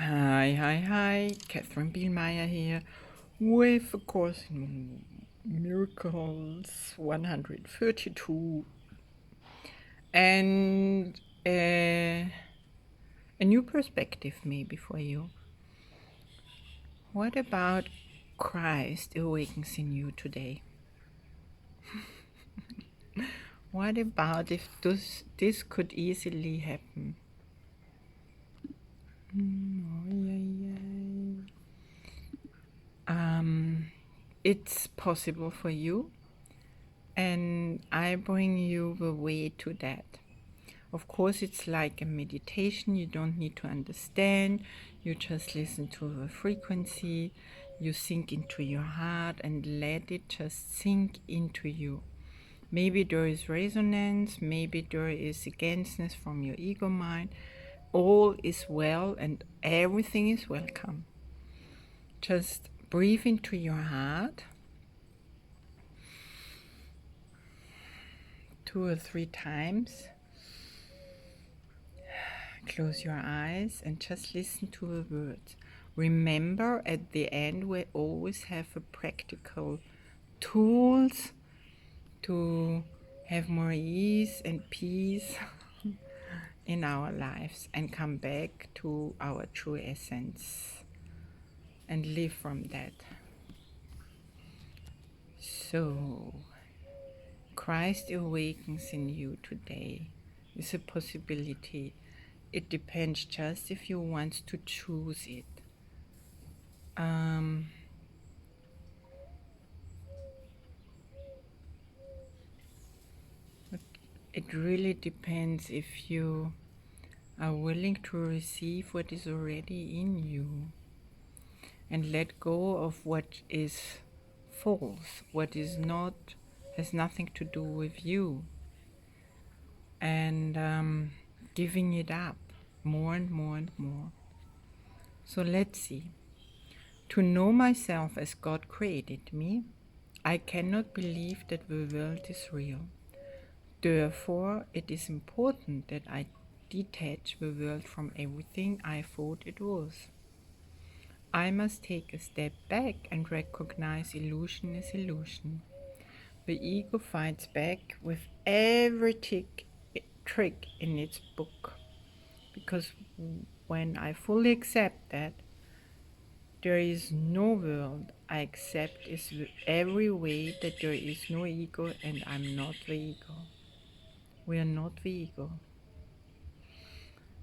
Hi, Catherine Bielmeyer here with A Course in Miracles 132 and a new perspective maybe for you. What about Christ awakens in you today? What about if this could easily happen? It's possible for you, and I bring you the way to that. Of course, it's like a meditation. You don't need to understand. You just listen to the frequency. You sink into your heart and let it just sink into you. Maybe there is resonance. Maybe there is againstness from your ego mind. All is well and everything is welcome. Just breathe into your heart 2 or 3 times. Close your eyes and just listen to the words. Remember, at the end, we always have a practical tools to have more ease and peace in our lives and come back to our true essence and live from that. So, Christ awakens in you today is a possibility. It depends just if you want to choose it. It really depends if you are willing to receive what is already in you and let go of what is false, what is not, has nothing to do with you, and giving it up more and more and more. So let's see. To know myself as God created me, I cannot believe that the world is real. Therefore, it is important that I detach the world from everything I thought it was. I must take a step back and recognize illusion is illusion. The ego fights back with every trick in its book, because when I fully accept that there is no world, I accept is every way that there is no ego and I'm not the ego. We are not the ego.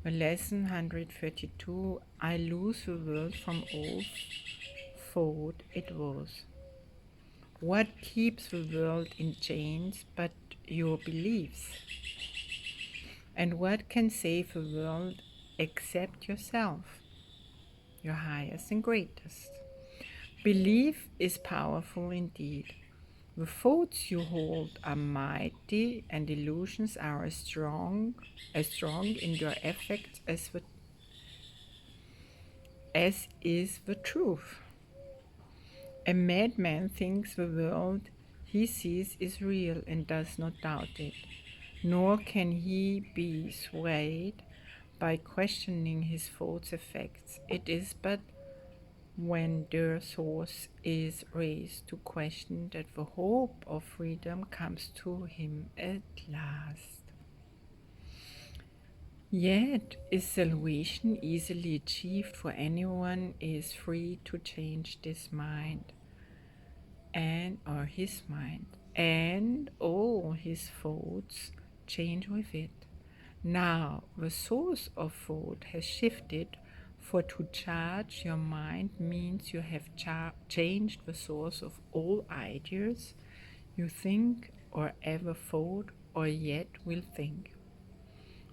The lesson 132, I lose the world from all thought it was. What keeps the world in chains but your beliefs? And what can save the world except yourself, your highest and greatest? Belief is powerful indeed. The thoughts you hold are mighty, and illusions are as strong in their effects as is the truth. A madman thinks the world he sees is real and does not doubt it, nor can he be swayed by questioning his thoughts' effects. It is but when their source is raised to question that the hope of freedom comes to him at last. Yet, is salvation easily achieved, for anyone is free to change this mind and or his mind, and all his thoughts change with it. Now, the source of thought has shifted, for to charge your mind means you have changed the source of all ideas you think or ever thought or yet will think.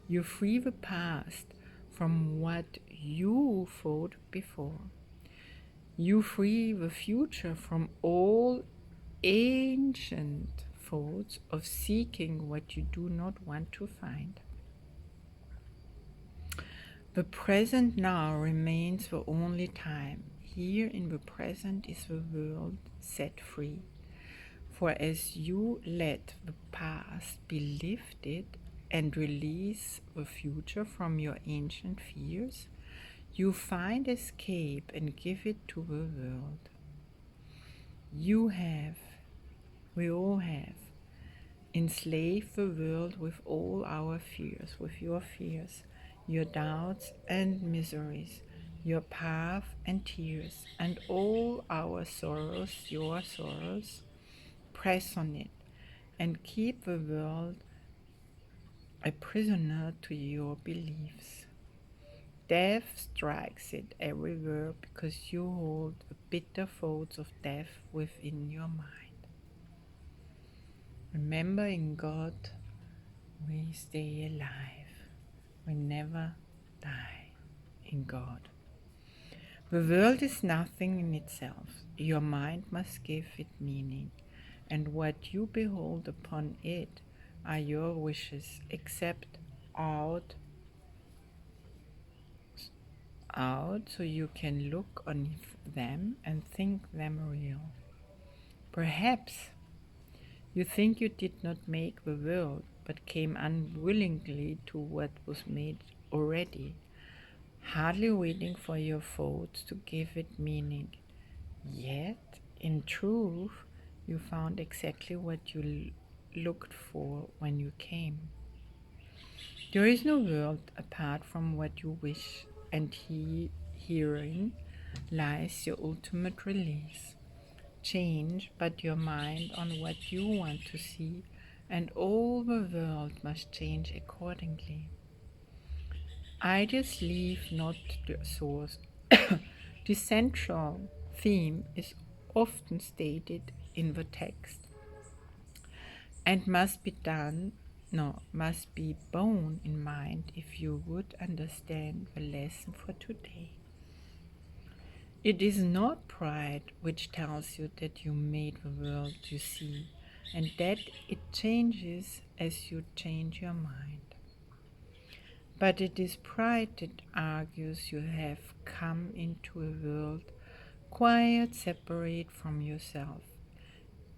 You free the past from what you thought before. You free the future from all ancient thoughts of seeking what you do not want to find. The present now remains the only time. Here in the present is the world set free. For as you let the past be lifted and release the future from your ancient fears, You find escape and give it to the world. You have, we all have, enslaved the world with all our fears, with your fears, your doubts and miseries, your path and tears, and all our sorrows, your sorrows. Press on it and keep the world a prisoner to your beliefs. Death strikes it everywhere because you hold the bitter thoughts of death within your mind. Remember, in God we stay alive. We never die in God. The world is nothing in itself. Your mind must give it meaning, and what you behold upon it are your wishes, except out so you can look on them and think them real. Perhaps you think you did not make the world, but came unwillingly to what was made already, hardly waiting for your thoughts to give it meaning. Yet, in truth, you found exactly what you looked for when you came. There is no world apart from what you wish, and herein lies your ultimate release. Change but your mind on what you want to see, and all the world must change accordingly. Ideas leave not the source. The central theme is often stated in the text and must be borne in mind if you would understand the lesson for today. It is not pride which tells you that you made the world you see, and that it changes as you change your mind. But it is pride that argues you have come into a world quite separate from yourself,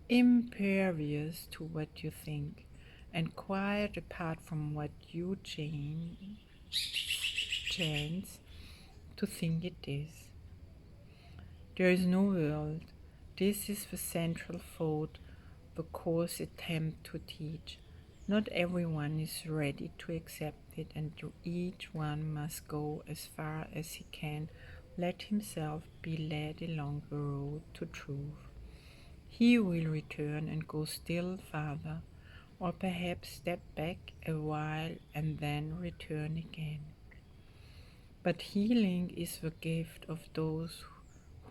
impervious to what you think, and quite apart from what you chance to think it is. There is no world. This is the central thought the course attempt to teach. Not everyone is ready to accept it, and each one must go as far as he can, let himself be led along the road to truth. He will return and go still farther, or perhaps step back a while and then return again. But healing is the gift of those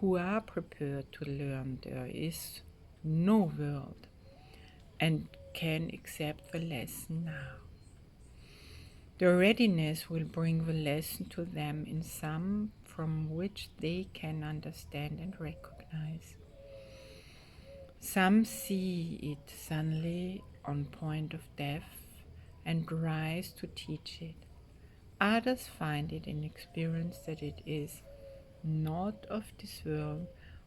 who are prepared to learn there is no world and can accept the lesson now. Their readiness will bring the lesson to them in some from which they can understand and recognize. Some see it suddenly on point of death and rise to teach it. Others find it in experience that it is not of this world,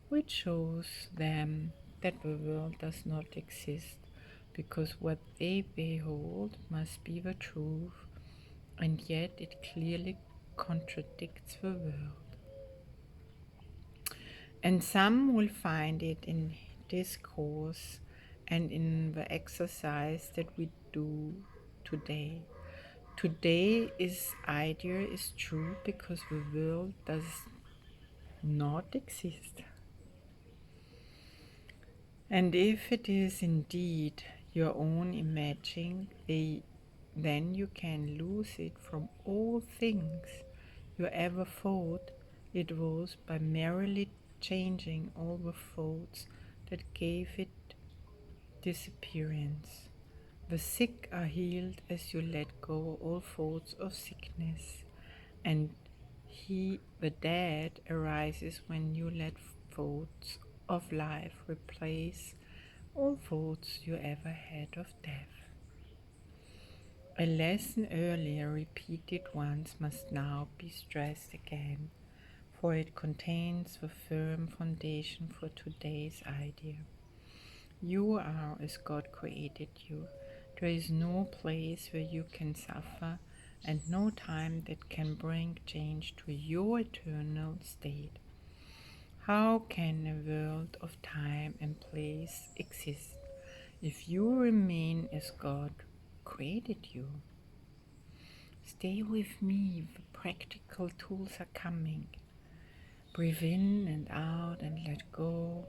which shows them that the world does not exist, because what they behold must be the truth, and yet it clearly contradicts the world. And some will find it in discourse and in the exercise that we do today. Today idea is true because the world does not exist. And if it is indeed your own imagining, then you can lose it from all things you ever thought it was by merely changing all the thoughts that gave it disappearance. The sick are healed as you let go all thoughts of sickness, and the dead arises when you let thoughts of life replace all thoughts you ever had of death. A lesson earlier repeated once must now be stressed again, for it contains the firm foundation for today's idea. You are as God created you. There is no place where you can suffer and no time that can bring change to your eternal state. How can a world of time and place exist if you remain as God created you? Stay with me, the practical tools are coming. Breathe in and out and let go.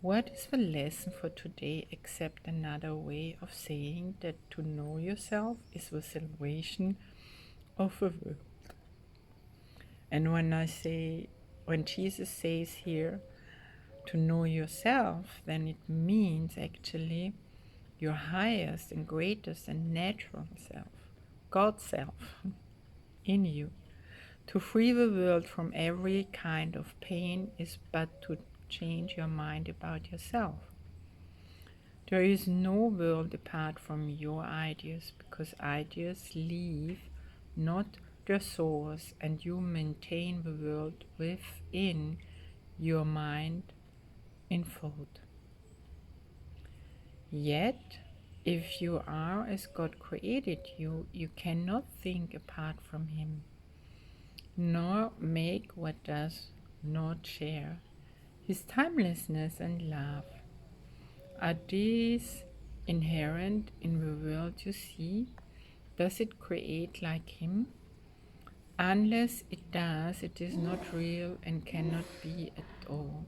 What is the lesson for today except another way of saying that to know yourself is the salvation of the world? And when Jesus says here to know yourself, then it means actually your highest and greatest and natural self, God's self in you. To free the world from every kind of pain is but to change your mind about yourself. There is no world apart from your ideas, because ideas leave not their source, and you maintain the world within your mind in thought. Yet, if you are as God created you, you cannot think apart from Him, nor make what does not share His timelessness and love. Are these inherent in the world you see? Does it create like Him? Unless it does, it is not real and cannot be at all.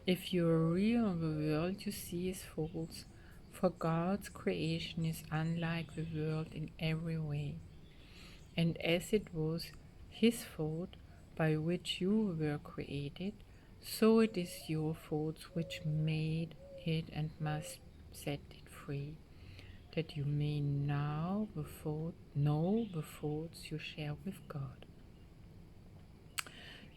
If you are real, the world you see is false, for God's creation is unlike the world in every way. And as it was His thought by which you were created, so it is your thoughts which made it and must set it free, that you may know the thoughts you share with God.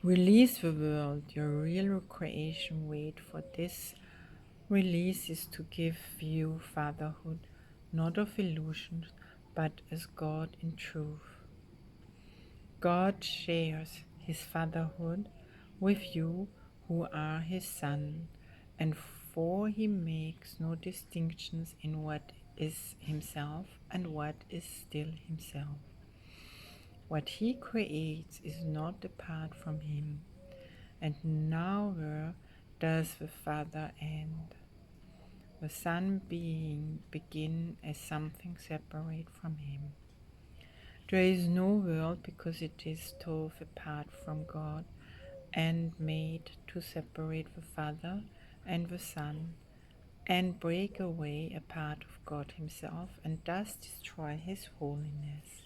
Release the world, your real creation. Wait for this. Release is to give you fatherhood, not of illusions, but as God in truth. God shares His fatherhood with you who are His son, and for He makes no distinctions in what is Himself and what is still Himself. What He creates is not apart from Him, and nowhere does the Father end. The Son being begin as something separate from Him. There is no world because it is totally apart from God and made to separate the Father and the Son and break away a part of God Himself and thus destroy His holiness.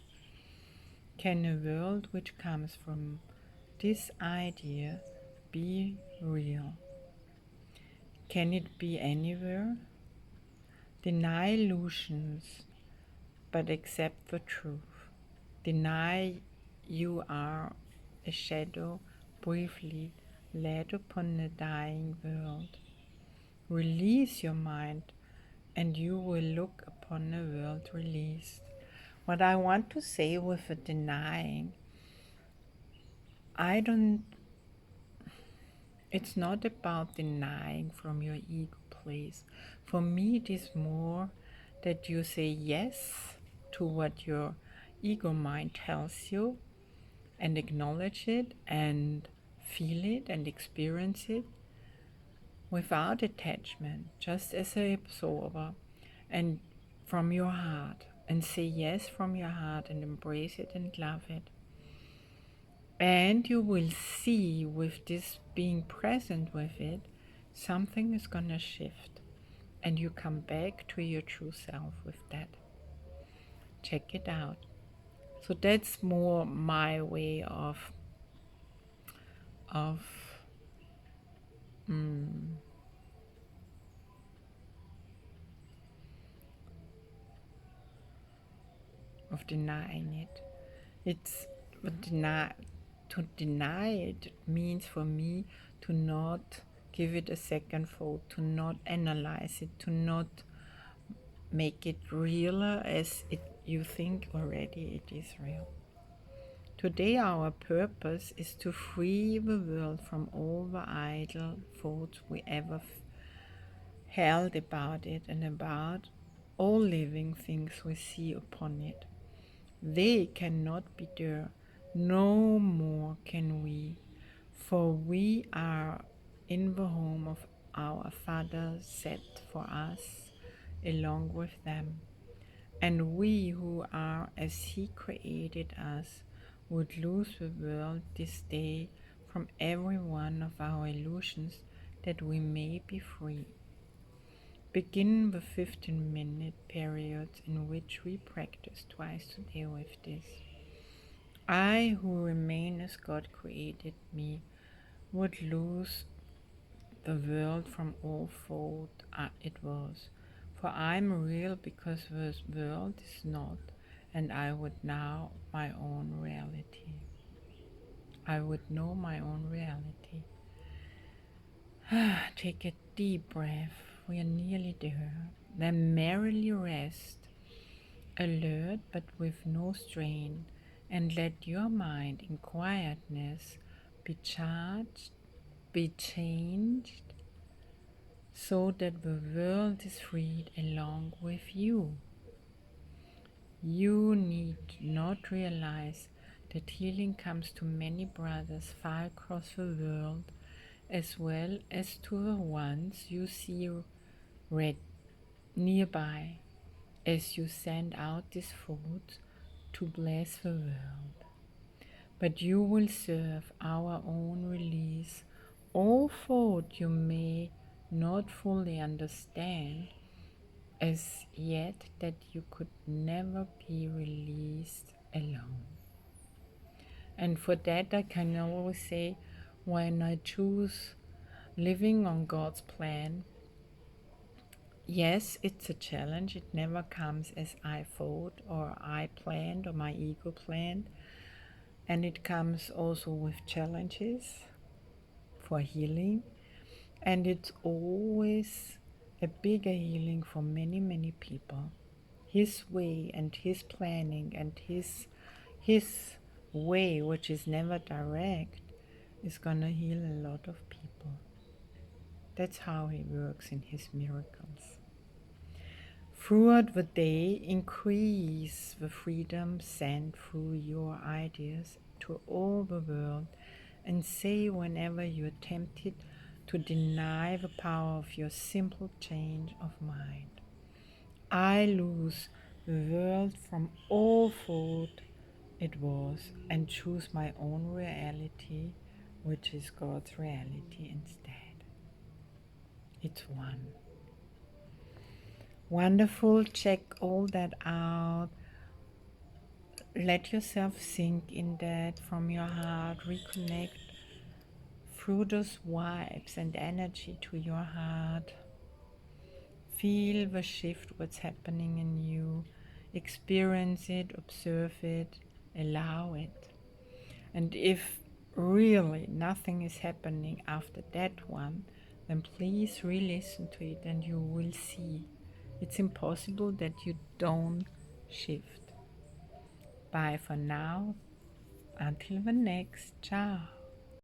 Can a world which comes from this idea be real? Can it be anywhere? Deny illusions, but accept the truth. Deny you are a shadow briefly laid upon a dying world. Release your mind, and you will look upon a world released. What I want to say with the denying, it's not about denying from your ego place. For me, it is more that you say yes to what your ego mind tells you and acknowledge it and feel it and experience it without attachment, just as an absorber, and from your heart, and say yes from your heart and embrace it and love it. And you will see, with this being present with it, something is gonna shift, and you come back to your true self with that. Check it out. So that's more my way of mm, of denying it. It's to deny it means for me to not give it a second thought, to not analyze it, to not make it realer as you think already it is real. Today our purpose is to free the world from all the idle thoughts we ever held about it and about all living things we see upon it. They cannot be there. No more can we, for we are in the home of our Father set for us along with them. And we who are as He created us would lose the world this day from every one of our illusions that we may be free. Begin the 15-minute periods in which we practice twice a day with this. I who remain as God created me would lose the world from all thought it was. For I am real because the world is not, and I would know my own reality. I would know my own reality. Take a deep breath. We are nearly there. Then merrily rest, alert but with no strain, and let your mind in quietness be charged, be changed, so that the world is freed along with you. You need not realize that healing comes to many brothers far across the world, as well as to the ones you see right nearby, as you send out these thoughts to bless the world. But you will serve our own release. All thought you may not fully understand as yet that you could never be released alone. And for that I can always say, when I choose living on God's plan, yes, it's a challenge. It never comes as I thought or I planned or my ego planned. And it comes also with challenges for healing. And it's always a bigger healing for many, many people. His way and his planning and his way, which is never direct, is gonna heal a lot of people. That's how he works in his miracles. Throughout the day, increase the freedom sent through your ideas to all the world, and say whenever you are tempted to deny the power of your simple change of mind, I lose the world from all thought it was and choose my own reality, which is God's reality instead. It's one. Wonderful. Check all that out. Let yourself sink in that from your heart. Reconnect through those vibes and energy to your heart. Feel the shift, what's happening in you. Experience it, observe it, allow it. And if really nothing is happening after that one, then please re-listen to it and you will see it's impossible that you don't shift. Bye for now. Until the next. Ciao.